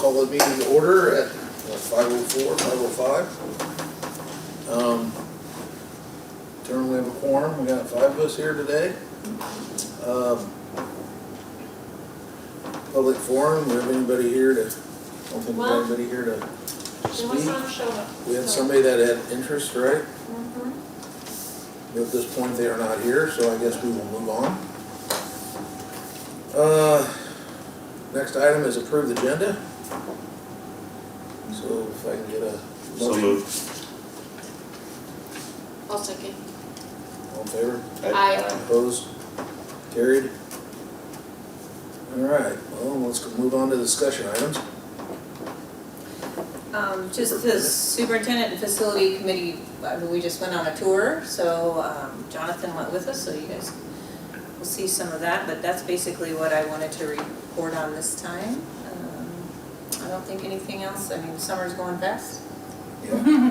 call the meeting to order at 5:04, 5:05. Turn, we have a quorum, we got 5 of us here today. Public forum, we have anybody here to, I don't think we have anybody here to speak. We had somebody that had interest, right? But at this point, they are not here, so I guess we will move on. Next item is approved agenda. So if I can get a So motion. moved. I'll second. All in favor? Aye. Opposed? Carried? All right, well, let's move on to discussion items. Just the superintendent and facility committee, we just went on a tour, so Jonathan went with us, so you guys will see some of that, but that's basically what I wanted to report on this time. I don't think anything else, I mean, summer's going fast. Yeah.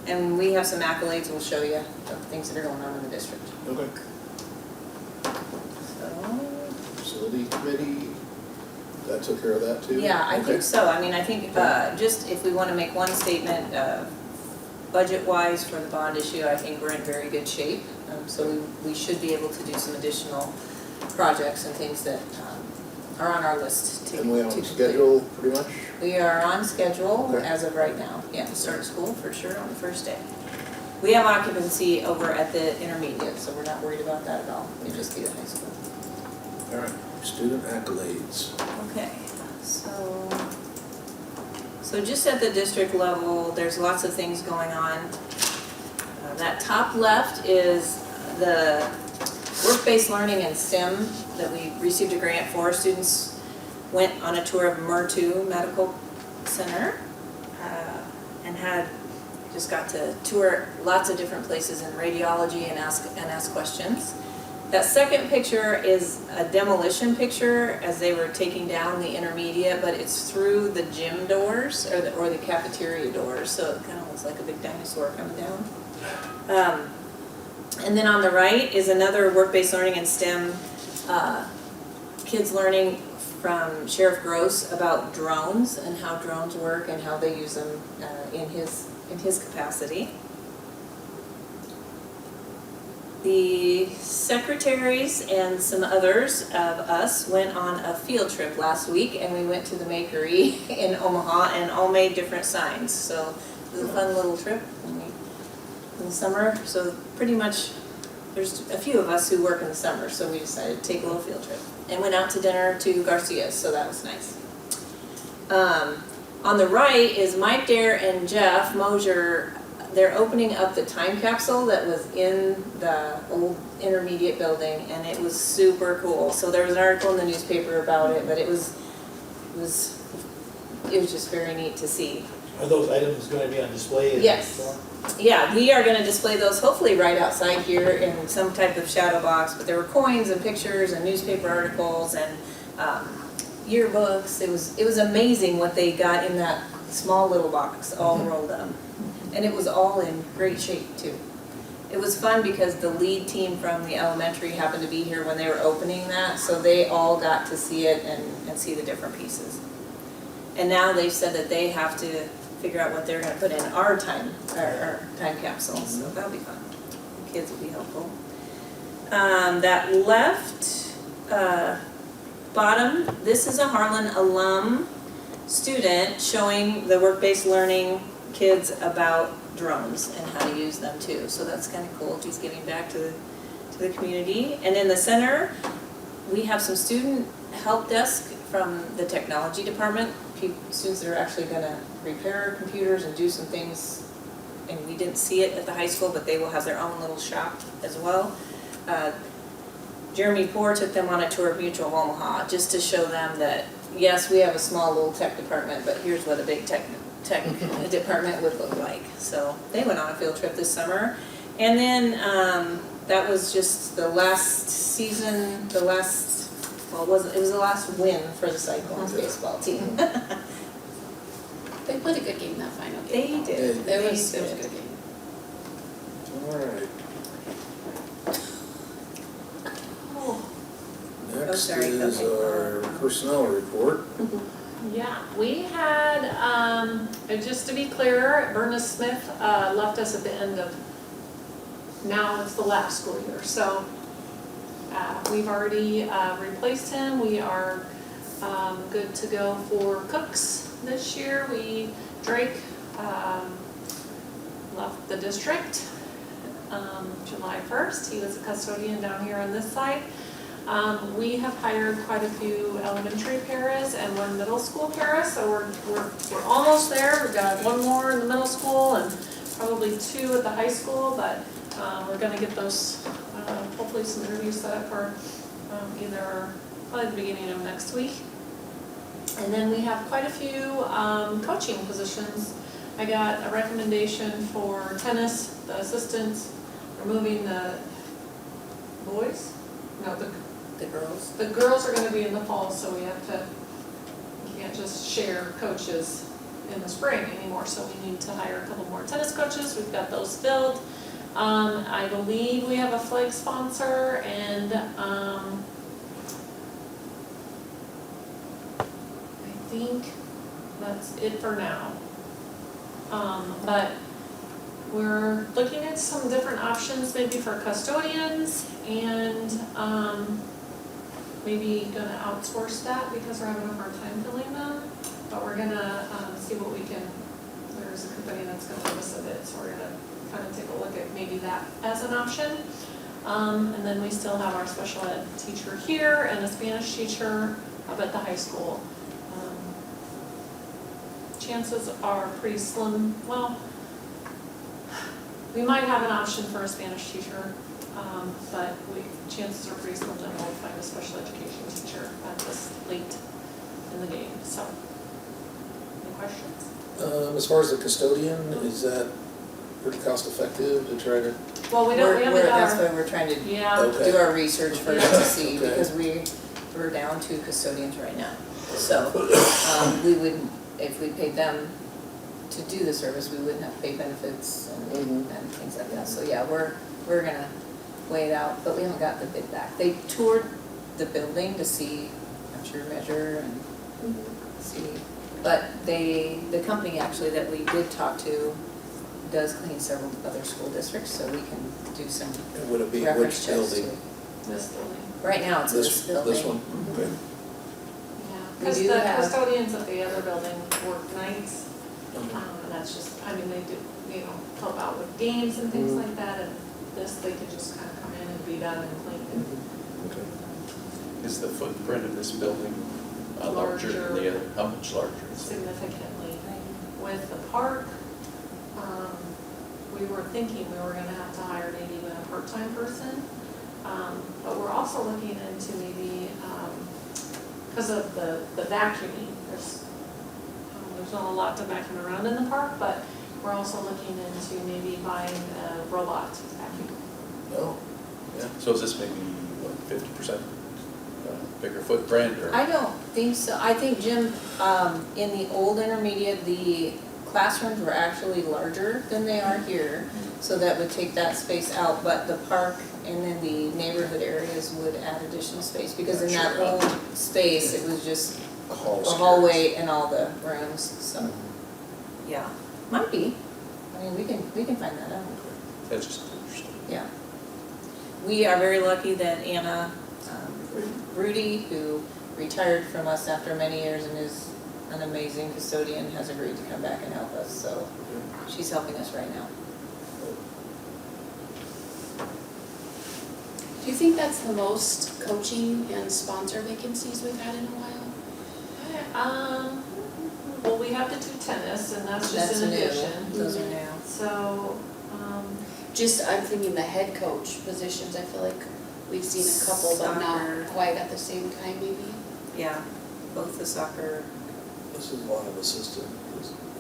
And we have some accolades we'll show you of things that are going on in the district. Okay. So, Facility committee, that took care of that too? yeah, I Okay. think so. I mean, I think just if we want to make one statement, budget-wise for the bond issue, I think we're in very good shape. So we should be able to do some additional projects and things that are on our list to And we on complete. schedule, pretty much? We are on schedule Okay. as of right now. Yeah, to start school for sure on the first day. We have occupancy over at the intermediate, so we're not worried about that at all. It'll just be the high school. All right, student accolades. Okay, so just at the district level, there's lots of things going on. That top left is the work-based learning in STEM that we received a grant for. Students went on a tour of MER2 Medical Center and just got to tour lots of different places in radiology and ask questions. That second picture is a demolition picture as they were taking down the intermediate, but it's through the gym doors or the cafeteria doors, so it kind of looks like a big dinosaur coming down. And then on the right is another work-based learning in STEM, kids learning from Sheriff Gross about drones and how drones work and how they use them in his capacity. The secretaries and some others of us went on a field trip last week, and we went to the Makery in Omaha and all made different signs. So it was a fun little trip in the summer. So pretty much there's a few of us who work in the summer, so we decided to take a little field trip and went out to dinner to Garcia's, so that was nice. On the right is Mike Dare and Jeff Mosier. They're opening up the time capsule that was in the old intermediate building, and it was super cool. So there was an article in the newspaper about it, but it was just very neat to see. Are those items going to be on display? Yes. Yeah, we are going to display those hopefully right outside here in some type of shadow box, but there were coins and pictures and newspaper articles and yearbooks. It was amazing what they got in that small little box all rolled up. And it was all in great shape too. It was fun because the lead team from the elementary happened to be here when they were opening that, so they all got to see it and see the different pieces. And now they've said that they have to figure out what they're going to put in our time capsules, so that'll be fun. The kids will be helpful. That left bottom, this is a Harlan alum student showing the work-based learning kids about drones and how to use them too. So that's kind of cool. He's giving back to the community. And in the center, we have some student help desk from the technology department. Students that are actually going to repair computers and do some things. And we didn't see it at the high school, but they will have their own little shop as well. Jeremy Poore took them on a tour of Mutual of Omaha just to show them that, yes, we have a small little tech department, but here's what a big tech department would look like. So they went on a field trip this summer. And then that was just the last season, it was the last win for the Cyclones baseball team. They played a good game that final game. They did. It was a good game. All right. Oh, Next sorry, is okay. our personnel report. Yeah, we had, and just to be clear, Bernice Smith left us at the end of, now it's the last school year, so we've already replaced him. We are good to go for cooks this year. Drake left the district July 1st. He was a custodian down here on this side. We have hired quite a few elementary paras and one middle school para, so we're almost there. We've got one more in the middle school and probably 2 at the high school, but we're gonna get those, hopefully some interviews set up for probably the beginning of next week. And then we have quite a few coaching positions. I got a recommendation for tennis, the assistants are moving the boys, no, The girls. the girls are gonna be in the fall, so we can't just share coaches in the spring anymore, so we need to hire a couple more tennis coaches. We've got those filled. I believe we have a flag sponsor, and I think that's it for now. But we're looking at some different options, maybe for custodians, and maybe gonna outsource that because we're having a hard time filling them. But we're gonna see what we can, there's a company that's gonna give us a bid, so we're gonna kind of take a look at maybe that as an option. And then we still have our special ed teacher here and a Spanish teacher up at the high school. Chances are pretty slim, well, we might have an option for a Spanish teacher, but chances are pretty slim that we'll find a special education teacher at this late in the game, so. Any questions? As far as the custodian, is that pretty cost effective to try to? Well, we haven't got That's our, why we're trying to yeah, Okay. do our research first to see, Okay. because we're down 2 custodians right now. So, we wouldn't, if we paid them to do the service, we wouldn't have to pay benefits and things like that. So yeah, we're gonna weigh it out, but we haven't got the bid back. They toured the building to see, measure and see. But the company actually that we did talk to does clean several other school districts, so we can do some Would it be reference which checks building? too. this building. Right now, it's this building. This one? Okay. Yeah, We because do the have- custodians at the other building work nights, Okay. and that's just, I mean, they do, help out with games and things like that, and this, they could just kind of come in and be done and clean. Okay. Is the footprint of this building larger than the other? How much larger is it? Significantly. With the park, we were thinking we were gonna have to hire maybe even a part-time person, but we're also looking into maybe, because of the vacuuming, there's not a lot to vacuum around in the park, but we're also looking into maybe buying a robot vacuum. Oh, yeah. So is this maybe, what, 50% bigger footprint or? I don't think so. I think, Jim, in the old intermediate, the classrooms were actually larger than they are here, so that would take that space out, but the park and then the neighborhood areas would add additional space, because in that Sure. old space, it was just A hall a skirt. hallway and all the rooms, so, yeah, might be. I mean, we can find that out. That's just interesting. Yeah. We are very lucky that Anna Rudy, who retired from us after many years and is an amazing custodian, has agreed to come back and help us, so she's helping us right now. Do you think that's the most coaching and sponsor vacancies we've had in a while? Well, we have to do tennis, and that's just in new. addition. Those are new. So, Just, I'm thinking the head coach positions, I feel like we've seen a couple, but Soccer. not quite at the same time maybe. Yeah, both the soccer, This is a lot of assistant.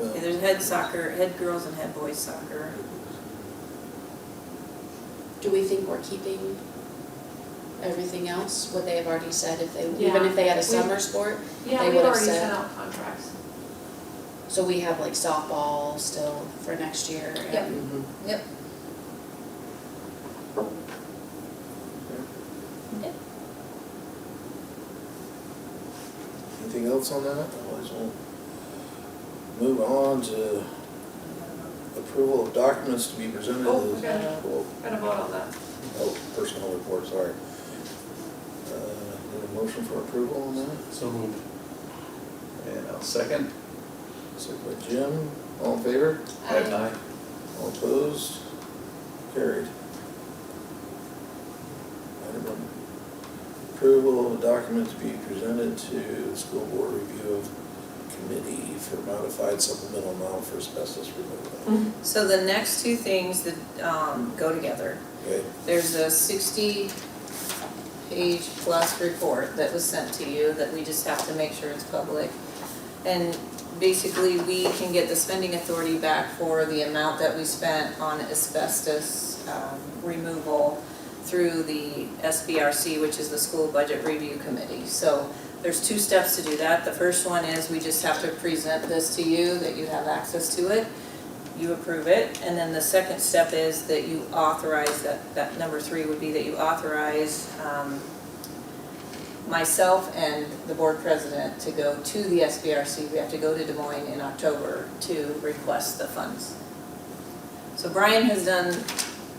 yeah, there's head soccer, head girls and head boys soccer. Do we think we're keeping everything else, what they have already said, if they, Yeah. even if they had a We- summer sport? yeah, They we've would've already said- sent out contracts. So we have like softball still for next year. Yep. and- Yep. Anything else notes on that? Otherwise we'll move on to approval of documents to be presented Oh, to the. okay. Well, Gotta vote on that. oh, personnel report, sorry. Need a motion for approval on that? So moved. And I'll second. Second by Jim, all in favor? Aye. All opposed? Carried. Item number, approval of a document to be presented to the school board review of committee for modified supplemental amount for asbestos removal. So the next two things that go together, Okay, there's a 60-page plus report that was sent to you that we just have to make sure it's public. And basically, we can get the spending authority back for the amount that we spent on asbestos removal through the SBRC, which is the School Budget Review Committee. So there's two steps to do that. The first one is we just have to present this to you, that you have access to it. You approve it, and then the second step is that you authorize, that number 3 would be that you authorize myself and the board president to go to the SBRC. We have to go to Des Moines in October to request the funds. So Brian has done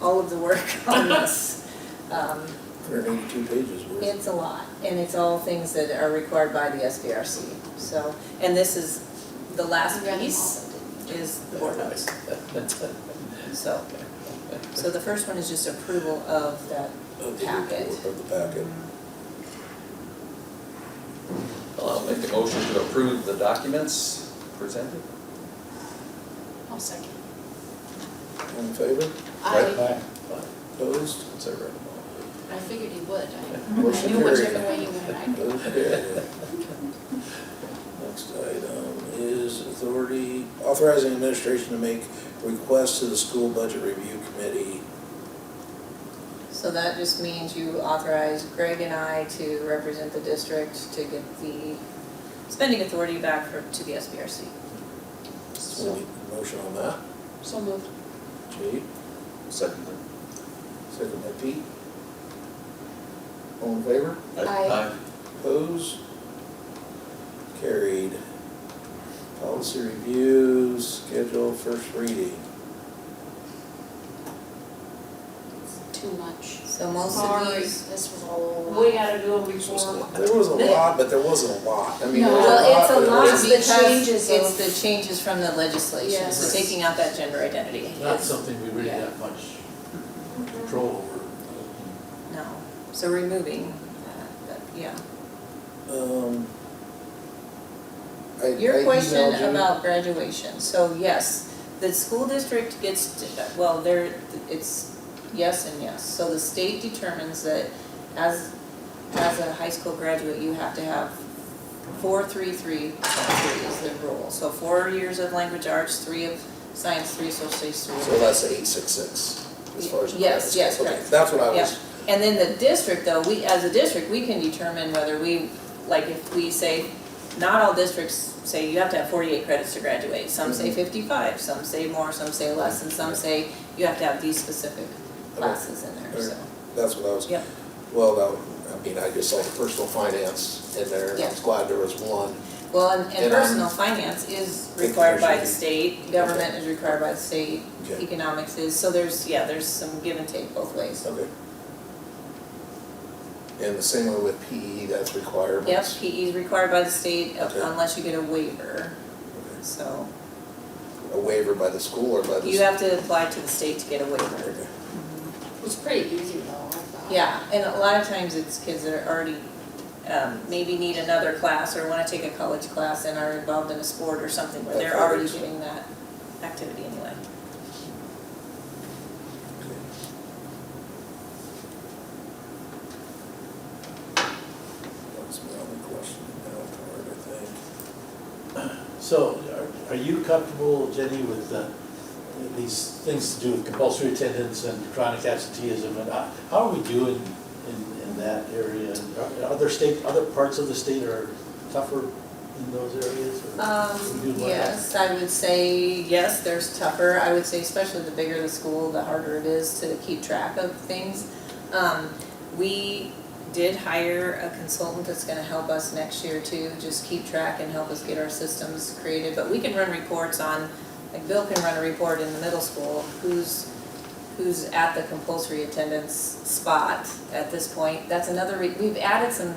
all of the work on this. 182 pages worth. It's a lot, and it's all things that are required by the SBRC. So, and this is, the last piece is the board notes. So the first one is just approval of that Of the packet. report, of the packet. Well, I'll make the motion to approve the documents presented. I'll second. All in favor? I Opposed? Since I read them all. figured you would. I Motion knew carried. whichever way you went, I knew. Okay. Next item is authority, authorizing administration to make requests to the school budget review committee. So that just means you authorize Greg and I to represent the district to get the spending authority back to the SBRC. So we need a motion on that. So moved. Jade, Second. second by Pete. All in favor? Aye. Opposed? Carried. Policy reviews, schedule first reading. Too much. So most of Sorry. these, This was all over. We gotta do them before. There was a lot, but there wasn't a lot. I mean, No. there was well, it's a but it lot was- It's the because changes it's of- the changes from the legislation, Yes. so taking out that gender identity. Not It's- something we really yeah. have much control over. No, so removing that, yeah. I Your question emailed you. about graduation, so yes, the school district gets, well, it's yes and yes. So the state determines that as a high school graduate, you have to have 4.33 is the rule. So 4 years of language arts, 3 of science, 3 social studies, 3 of. So that's 866, as far as. the Yes, credits yes, go. Okay, correct. that's what I Yep. was, And then the district though, as a district, we can determine whether we, like if we say, not all districts say you have to have 48 credits to graduate. Some say 55, some say more, some say less, and some say you have to have these specific classes in there, so. that's what I was. Yep. Well, I just saw the personal finance in there, and I was glad there was one. Well, and And, personal finance is required by the commercial. state, government is required by the state, Okay. economics is, so there's some give and take both ways. Okay. And the same way with PE, that's requirements? Yep, PE is required by the state Okay. unless you get a waiver, Okay. so. A waiver by the school or by the? You have to apply to the state to get a waiver. Okay. It's pretty easy though, I thought. Yeah, and a lot of times it's kids that are already, maybe need another class or wanna take a college class and are involved in a sport or something where That they're already covers. getting that activity anyway. That's my only question now, Howard, I think. So are you comfortable, Jenny, with these things to do with compulsory attendance and chronic absenteeism? And how are we doing in that area? Are other parts of the state are tougher in those areas? or are we doing well? Yes, I would say, yes, there's tougher, I would say especially the bigger the school, the harder it is to keep track of things. We did hire a consultant that's gonna help us next year too, just keep track and help us get our systems created. But we can run reports on, like Bill can run a report in the middle school, who's at the compulsory attendance spot at this point. That's another, we've added some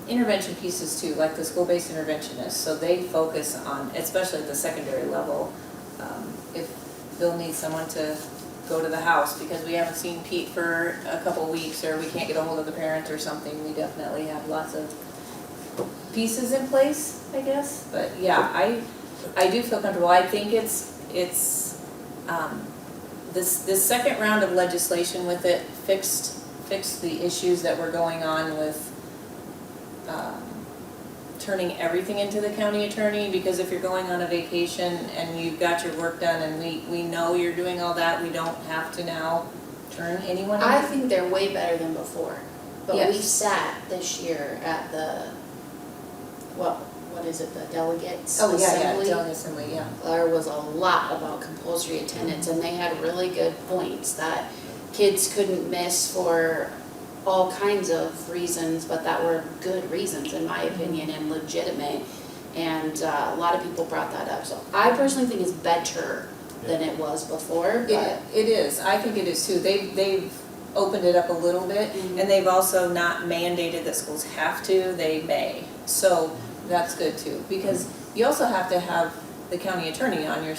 intervention pieces too, like the school-based interventionists, so they focus on, especially at the secondary level, if Bill needs someone to go to the house because we haven't seen Pete for a couple weeks or we can't get a hold of the parent or something, we definitely have lots of pieces in place, I guess. But yeah, I do feel comfortable. I think it's this second round of legislation with it fixed the issues that were going on with turning everything into the county attorney, because if you're going on a vacation and you've got your work done and we know you're doing all that, we don't have to now turn anyone in. I think they're way better than before, but Yes. we sat this year at the, what is it, the delegates assembly? Delegate assembly, yeah. There was a lot about compulsory attendance, and they had really good points that kids couldn't miss for all kinds of reasons, but that were good reasons in my opinion and legitimate. And a lot of people brought that up. So I personally think it's better than it was before, but. It is, I think it is too. They've opened it up a little bit, and they've also not mandated that schools have to, they may. So that's good too, because you also have to have the county attorney on your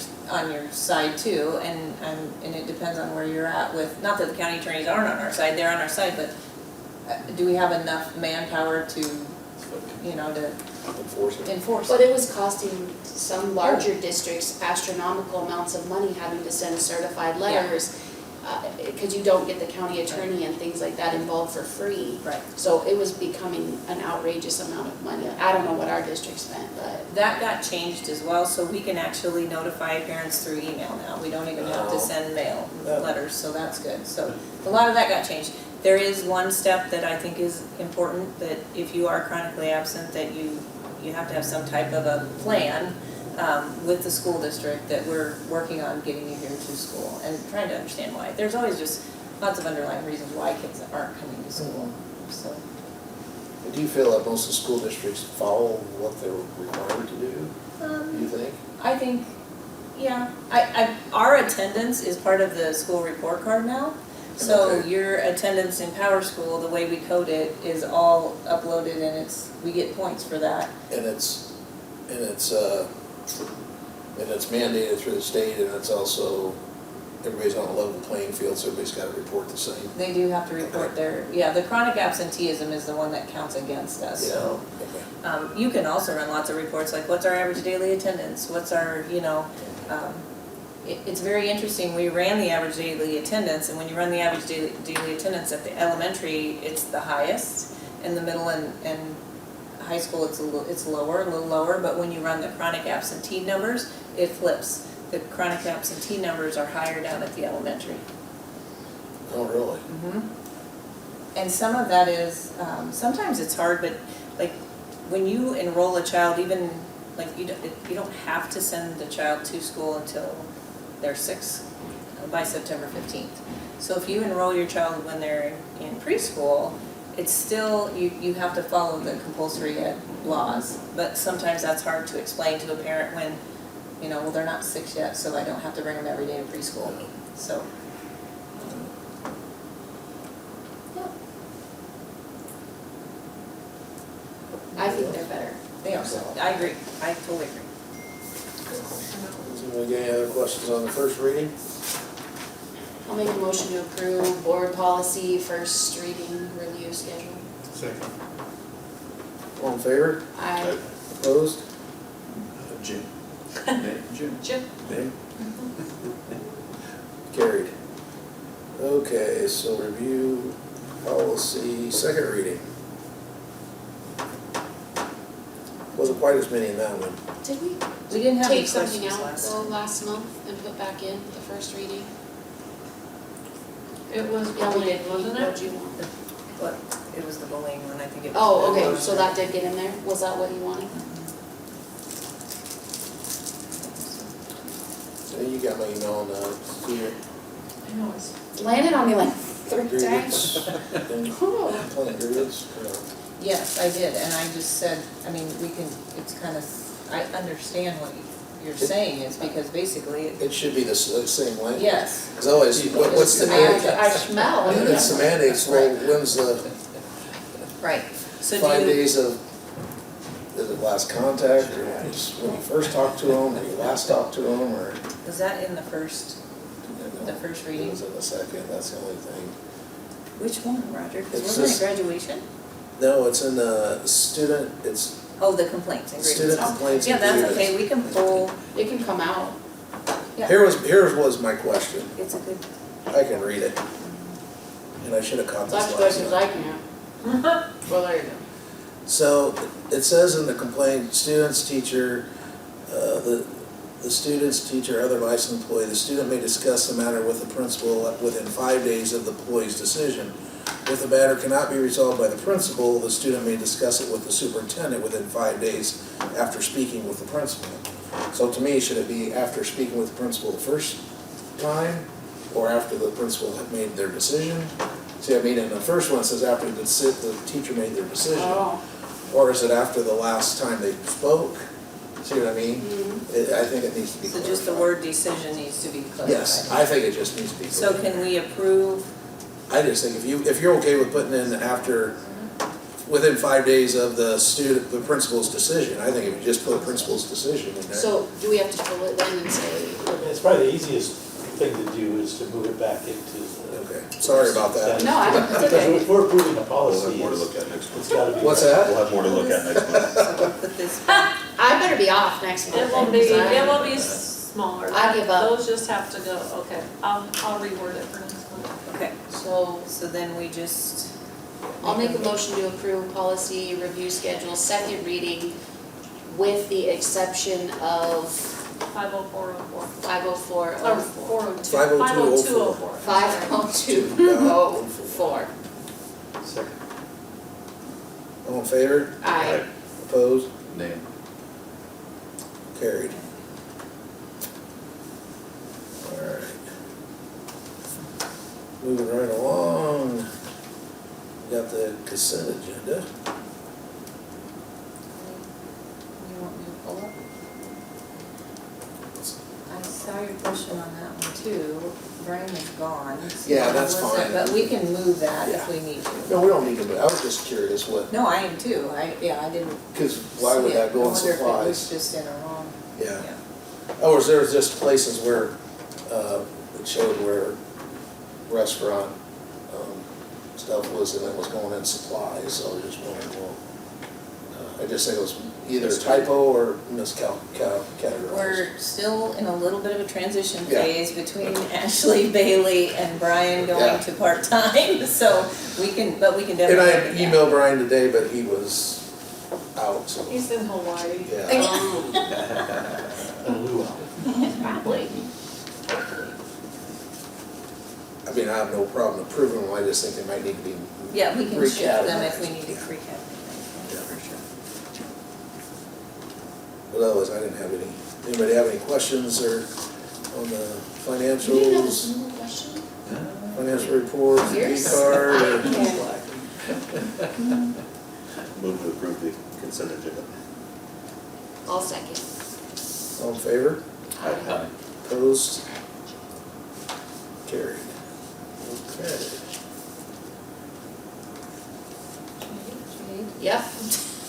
side too, and it depends on where you're at with, not that the county attorneys aren't on our side, they're on our side, but do we have enough manpower to, you know, to enforce? But it was costing some larger districts astronomical amounts of money having to send certified letters, because you don't get the county attorney and things like that involved for free. Right. So it was becoming an outrageous amount of money. I don't know what our district spent, but. That got changed as well, so we can actually notify parents through email now. We don't even have to send mail letters, so that's good. So a lot of that got changed. There is one step that I think is important, that if you are chronically absent, that you have to have some type of a plan with the school district that we're working on getting you here to school and trying to understand why. There's always just lots of underlying reasons why kids aren't coming to school, so. Do you feel that most of the school districts follow what they're required to do, you think? I think, yeah, our attendance is part of the school report card now. So Okay. your attendance in Power School, the way we code it, is all uploaded and we get points for that. And it's mandated through the state, and it's also, everybody's on a level playing field, so everybody's gotta report the same. They do have to report the chronic absenteeism is the one that counts against us, so. Okay. You can also run lots of reports, like what's our average daily attendance, what's our, it's very interesting, we ran the average daily attendance, and when you run the average daily attendance at the elementary, it's the highest. In the middle and high school, it's a little lower, but when you run the chronic absentee numbers, it flips. The chronic absentee numbers are higher down at the elementary. Oh, really? And some of that is, sometimes it's hard, but like when you enroll a child, even like you don't have to send the child to school until they're 6 by September 15th. So if you enroll your child when they're in preschool, it's still, you have to follow the compulsory ed laws. But sometimes that's hard to explain to a parent when, well, they're not 6 yet, so I don't have to bring them every day to preschool. So. I think they're better. They are, I agree, I totally agree. Does anybody get any other questions on the first reading? I'll make a motion to approve board policy first reading review schedule. Second. All in favor? I Opposed? Jim. Jim. Jim? Nay. Carried. Okay, so review policy, second reading. Wasn't quite as many in that one. Did we We didn't have any take something questions out last. though last month and put back in the first reading? It was Yeah, we bullying, did. wasn't What'd it? you want? But it was the bullying one, I think it was. Oh, okay, so that did get in there? Was that what you wanted? Yeah, you got my email on that. I know, it's Landed on me like, grievance, and complaint grievance, Yes, I did, and I just said, I mean, we can, it's kind of, I understand what you're saying is because basically, it should be the same language. yes. Because otherwise, what's the I smell. It's semantics, well, when's the Right, so 5 do you, days of, is it last contact, or when you first talked to them, or you last talked to them, or? was that in the first reading? It was in the second, that's the only thing. Which one, Roger? Because It's wasn't it just- graduation? No, it's in the student, it's Oh, the complaints and student grievances. complaints Yeah, and that's grievances. okay, we can pull, It can come out. yeah, Here was my question, it's a good, I can read it, and I should have caught That's this good, last cause night. I can't. Well, there you go. So, it says in the complaint, students, teacher, the student's teacher, other licensed employee, the student may discuss the matter with the principal within 5 days of the employee's decision. If the matter cannot be resolved by the principal, the student may discuss it with the superintendent within 5 days after speaking with the principal. So to me, should it be after speaking with the principal the first time, or after the principal had made their decision? See, I mean, in the first one, it says after the teacher made their decision. Oh, Or is it after the last time they spoke? See what I mean? I think it needs to be so clarified. just the word decision needs to be clarified. Yes, I think it just needs to be So clarified. can we approve, I just think if you're okay with putting in after, within 5 days of the principal's decision, I think if you just put principal's decision in there. so do we have to pull it then and say, It's probably the easiest thing to do is to move it back into the. Okay, sorry about that. no, I don't, it's Because okay. if we're approving a We'll policy, have more to it's look at next it's month. gotta be. What's that? We'll have more to look at next month. so we'll put this, I better be off next month. It will be, because it will be smaller. I give up. Those just have to go, okay, I'll reword it for next month. okay, So then we just. I'll make a motion to approve policy review schedule, second reading, with the exception of 50404. 504. Or 402. 50204. 50204. Second. All in favor? Aye. Opposed? Name. Carried. All right. Moving right along. Got the consent agenda. You want me to pull up? I saw your question on that one too. Brian is gone. so Yeah, that's I wasn't- fine. But we can move that if Yeah. we need to. No, we don't need to, but I was just curious what, No, I am too. I didn't. because why would see that it. go I in wonder if it was supplies? just in a wrong, Yeah. yeah. Oh, there was just places where, it showed where restaurant, stuff was, and it was going in supplies, so I was just wondering, well, I just think it was either a typo or miscategorized. We're still in a little bit of a transition Yeah. phase between Ashley Bailey and Brian Yeah. going to part-time, so we can And definitely. I look at that. emailed Brian today, but he was out, so, He's in Hawaii. yeah. And luau. Probably. I mean, I have no problem approving them, I just think they might need to be. Yeah, we can shift them if we recategorized. need to recategorize Yeah. them, for sure. But otherwise, I didn't have anybody have any questions or on the You didn't have a financials, single question? financial report, Yours? card, or? Move to approve the consent agenda. I'll second. All in favor? Aye. Opposed? Carried. Okay. Yep.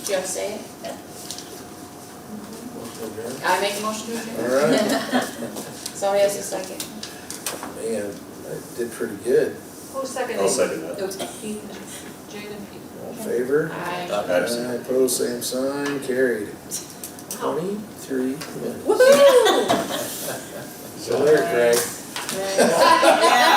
Do you have to say it? Motion adjourned. I make a motion to adjourn. All right. Somebody has a second. Man, I did pretty good. Who's second? I'll second that. Pete, Jade and Pete. All in favor? Aye. Aye. Aye, opposed, same sign, carried. 23 minutes. Woohoo! So there, Craig. Yeah.